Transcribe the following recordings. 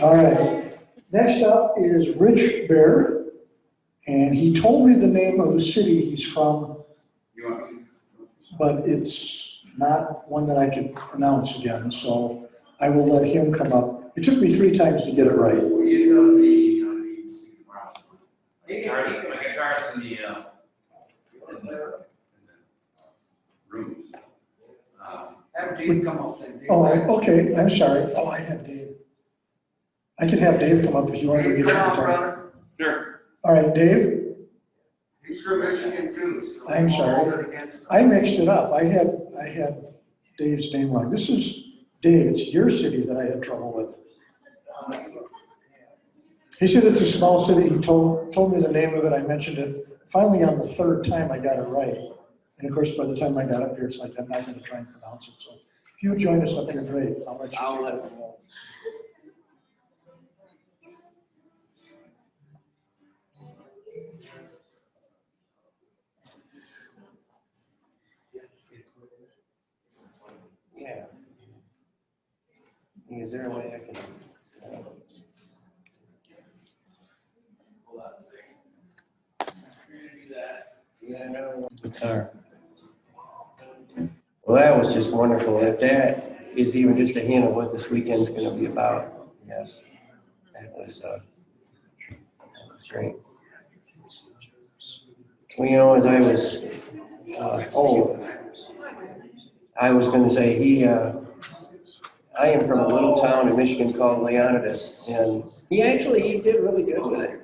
All right. Next up is Rich Bear, and he told me the name of the city he's from, but it's not one that I can pronounce again, so I will let him come up. It took me 3 times to get it right. My guitar's in the rooms. Have Dave come up then. Dave. Oh, okay, I'm sorry. Oh, I have Dave. I can have Dave come up if you want to Dave, get your come on, guitar. brother. Sure. All right, Dave, He's from Michigan too, so. I'm we'll sorry. hold it against him. I mixed it up. I had Dave's name wrong. This is Dave. It's your city that I had trouble with. He said it's a small city. He told me the name of it. I mentioned it. Finally, on the 3rd time, I got it right. And of course, by the time I got up here, it's like I'm not going to try and pronounce it. So if you join us up here, great. I'll let you. I'll let him know. Yeah. Is there a way I can? Yeah, no. Guitar. Well, that was just wonderful. If that is even just a hint of what this weekend's going to be about, yes, that was great. Well, as I was, I was going to say I am from a little town in Michigan called Leonidas, and he did really good with it.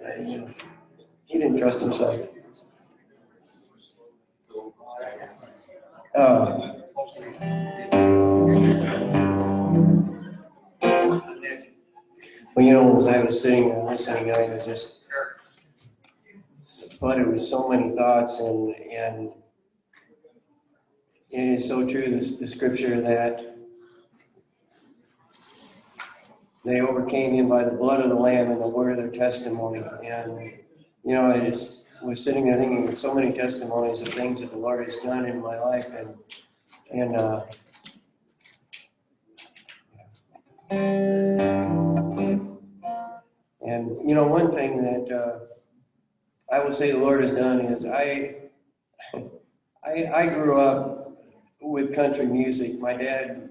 He didn't trust himself. Well, as I was sitting and listening, I was just flooded with so many thoughts, and it is so true, the scripture that they overcame him by the blood of the Lamb and the word of their testimony. And, I just was sitting there thinking of so many testimonies of things that the Lord has done in my life. And one thing that I will say the Lord has done is I grew up with country music. My dad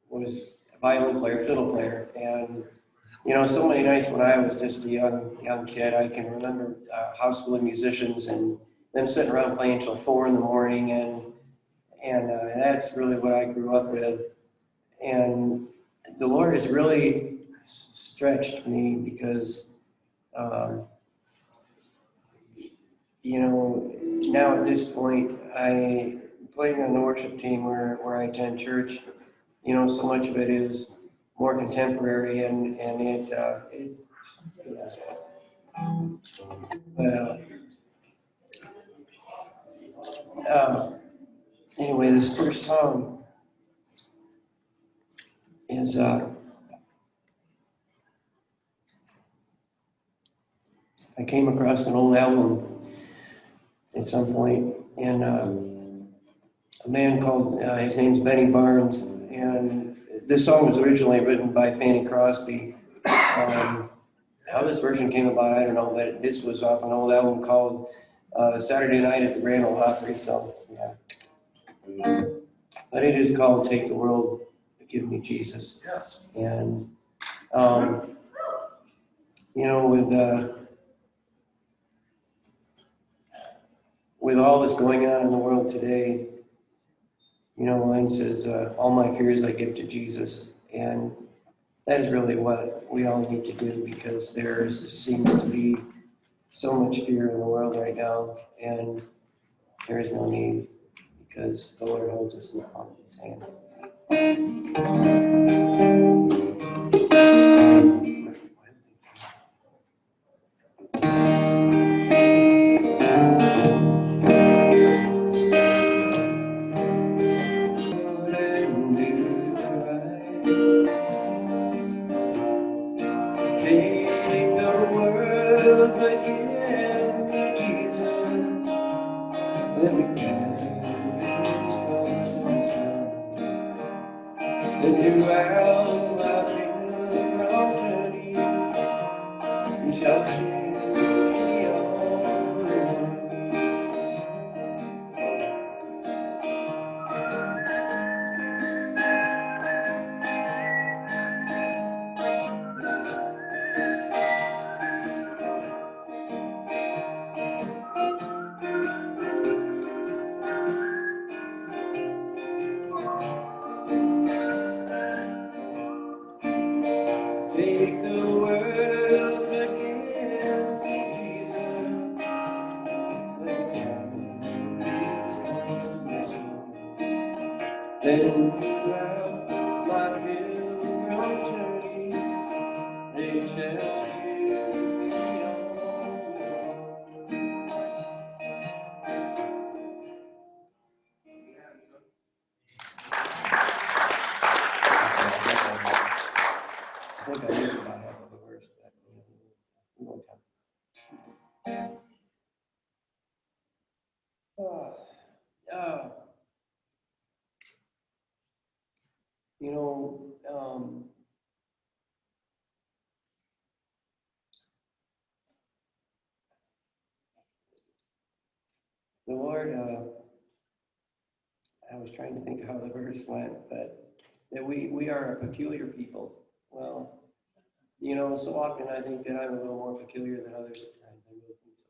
was a violin player, fiddle player, and so many nights when I was just a young kid, I can remember house full of musicians and them sitting around playing till 4 in the morning, and that's really what I grew up with. And the Lord has really stretched me because, now at this point, I playing on the worship team where I attend church. So much of it is more contemporary, and anyway, this first song is I came across an old album at some point, and a man called his name's Benny Barnes, and this song was originally written by Fanny Crosby. How this version came about, I don't know, but this was off an old album called Saturday Night at the Grand Ole Opry, so yeah. But it is called Take the World, Give Me Jesus. Yes. And, with all that's going on in the world today, mine says, all my fears I give to Jesus. And that is really what we all need to do, because there seems to be so much fear in the world right now, and there is no need, because the Lord holds us in the palm of his hand. make the world again, Jesus. When peace comes to this world, then throughout my pilgrim journey, they shall hear me on. I think I missed about half of the verse, but we won't have. Uh, you know, the Lord, I was trying to think of how the verse went, but that we are a peculiar people. Well, you know, so often I think that I'm a little more peculiar than others at times. I really think so.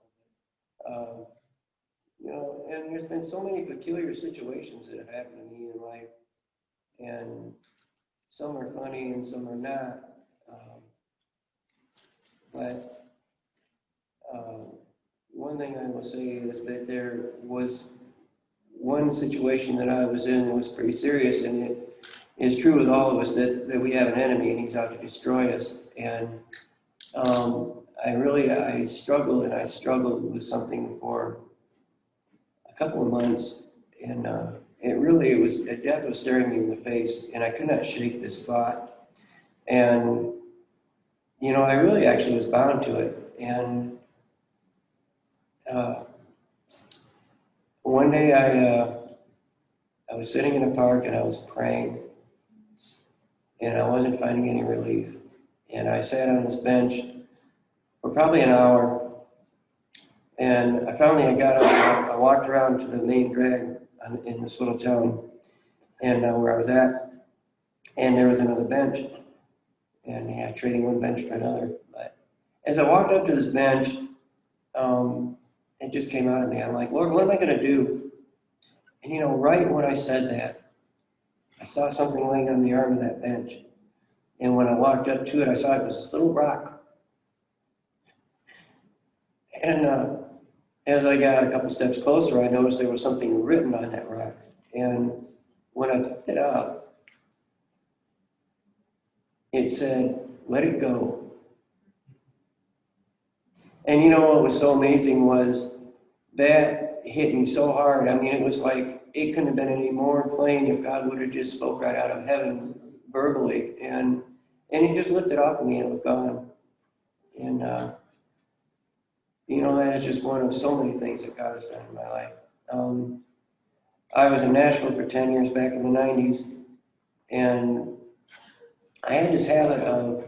You know, and there's been so many peculiar situations that have happened to me in life, and some are funny and some are not. But one thing I will say is that there was one situation that I was in that was pretty serious, and it is true with all of us that we have an enemy and he's out to destroy us. And I struggled with something for a couple of months, and death was staring me in the face, and I could not shake this thought. And you know, I really actually was bound to it. And one day I was sitting in a park and I was praying, and I wasn't finding any relief. And I sat on this bench for probably an hour, and I got up and I walked around to the main drag in this little town, and where I was at, and there was another bench, and yeah, trading one bench for another. But as I walked up to this bench, it just came out of me. I'm like, Lord, what am I going to do? And you know, right when I said that, I saw something laying on the arm of that bench. And when I walked up to it, I saw it was this little rock. And as I got a couple steps closer, I noticed there was something written on that rock. And when I picked it up, it said, "Let it go." And you know what was so amazing was that hit me so hard. I mean, it was like it couldn't have been any more plain if God would have just spoke right out of heaven verbally. And he just lifted off of me and it was gone. And you know, that is just one of so many things that God has done in my life. I was in Nashville for 10 years back in the 90s, and I had this habit of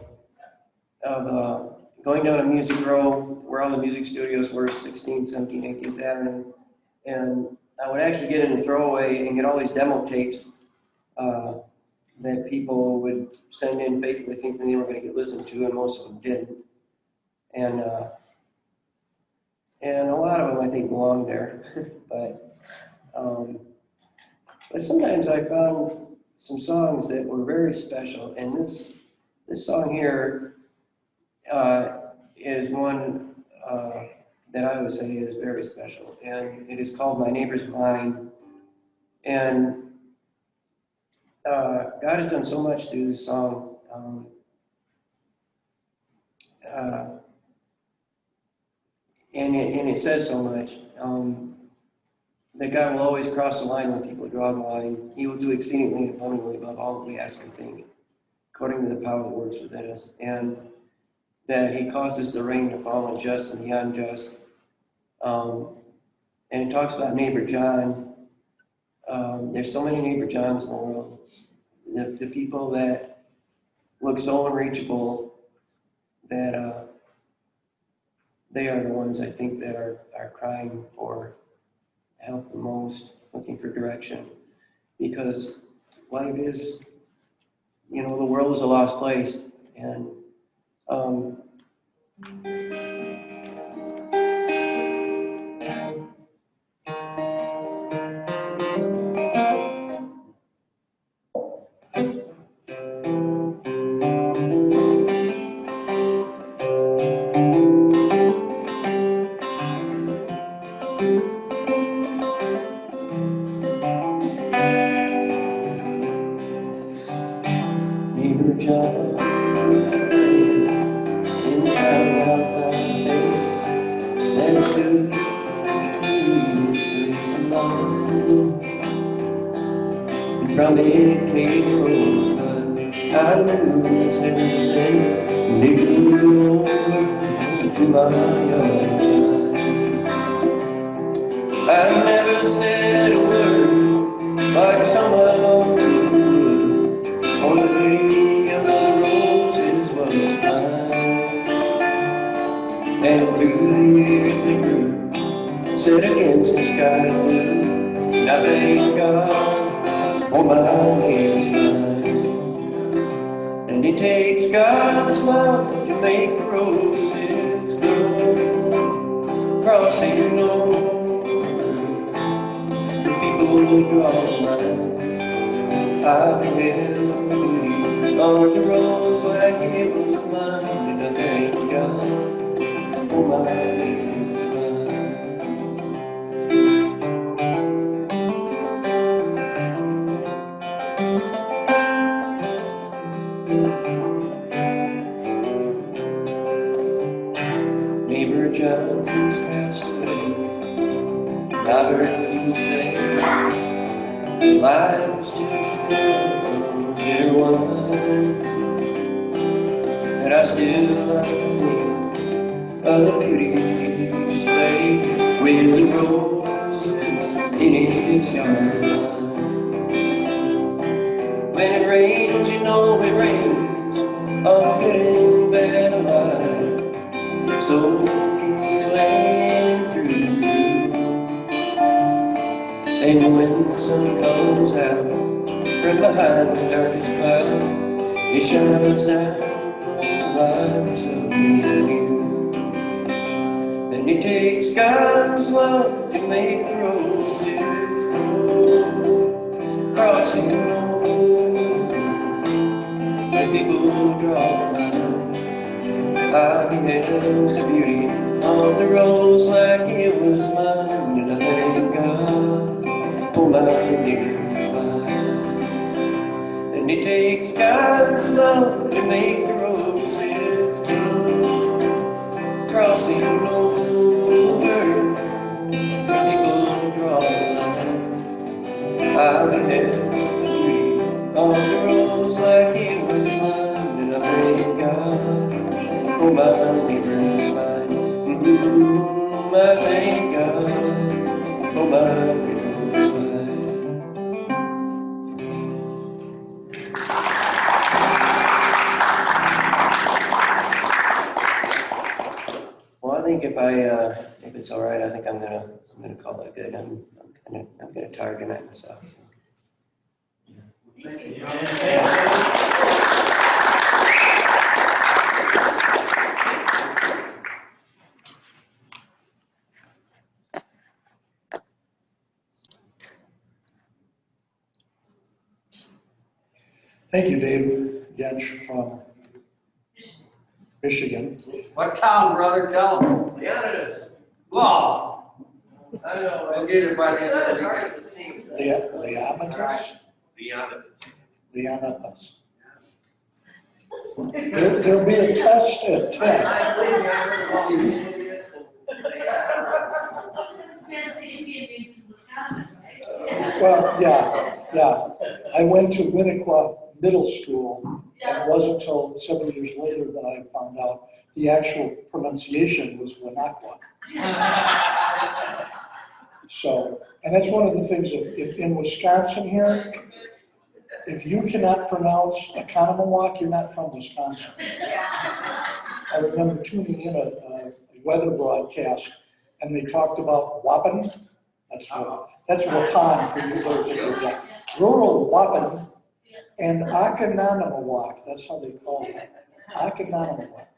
going down a music row where all the music studios were, 16th, 17th, 18th Avenue, and I would actually get in the throwaway and get all these demo tapes that people would send in faithfully thinking they were going to get listened to, and most of them didn't. And a lot of them I think belonged there, but sometimes I found some songs that were very special, and this song here is one that I would say is very special, and it is called "My Neighbor's Mine." And God has done so much through this song. And it says so much. That God will always cross the line when people draw the line. He will do exceedingly and abundantly above all that we ask or think, according to the power that works within us. And that he causes the rain to fall on the just and the unjust. And it talks about neighbor John. There's so many neighbor Johns in the world. The people that look so unreachable that they are the ones I think that are crying for help the most, looking for direction. Because life is, you know, the world is a lost place. And in the crown of my face, and stood space alone. From it came a rosebud, I knew it's heaven to say, and it flew over to my yard. I never said a word like someone would, on the day of the roses was mine. And through the years they grew, set against the sky blue, and I thank God for my name's mine. And it takes God's love to make roses grow, crossing over the people who draw the line. I've been beauty on the rose like it was mine, and I thank God for my name's mine. Neighbor Johnson's passed away. I heard people say his life was just a bitter wine. And I still love to think of the beauty he displayed with the roses in his yard. When it rains, you know it rains on good and bad alike. So land through, and when the sun comes out from behind the darkest cloud, it shines down on the lives of me and you. And it takes God's love to make the roses grow, crossing over the people draw the line. I beheld the beauty on the rose like it was mine, and I thank God for my dearest mine. And it takes God's love to make the roses grow, crossing over where people draw the line. I beheld the beauty on the rose like it was mine, and I thank God for my neighbor's mine. I thank God for my neighbor's mine. Well, I think if it's all right, I think I'm gonna call it good. I'm gonna tired tonight myself. So. Thank you, Dave Rench from Michigan. What town, brother? Tell them. Yeah, it is. Wow. I know, We'll get it by the end of the week. Leomitas? Leomitas. There'll be a test at 10. I believe you. I heard about you. Well, yeah. I went to Winnequa Middle School, and it wasn't until 7 years later that I found out the actual pronunciation was Winnequa. So, and that's one of the things in Wisconsin here, if you cannot pronounce Economawalk, you're not from Wisconsin. I remember tuning in a weather broadcast, and they talked about Wappen. That's Wapan for you those of you that rural Wappen and Akananamawak. That's how they call it. Akananamawak.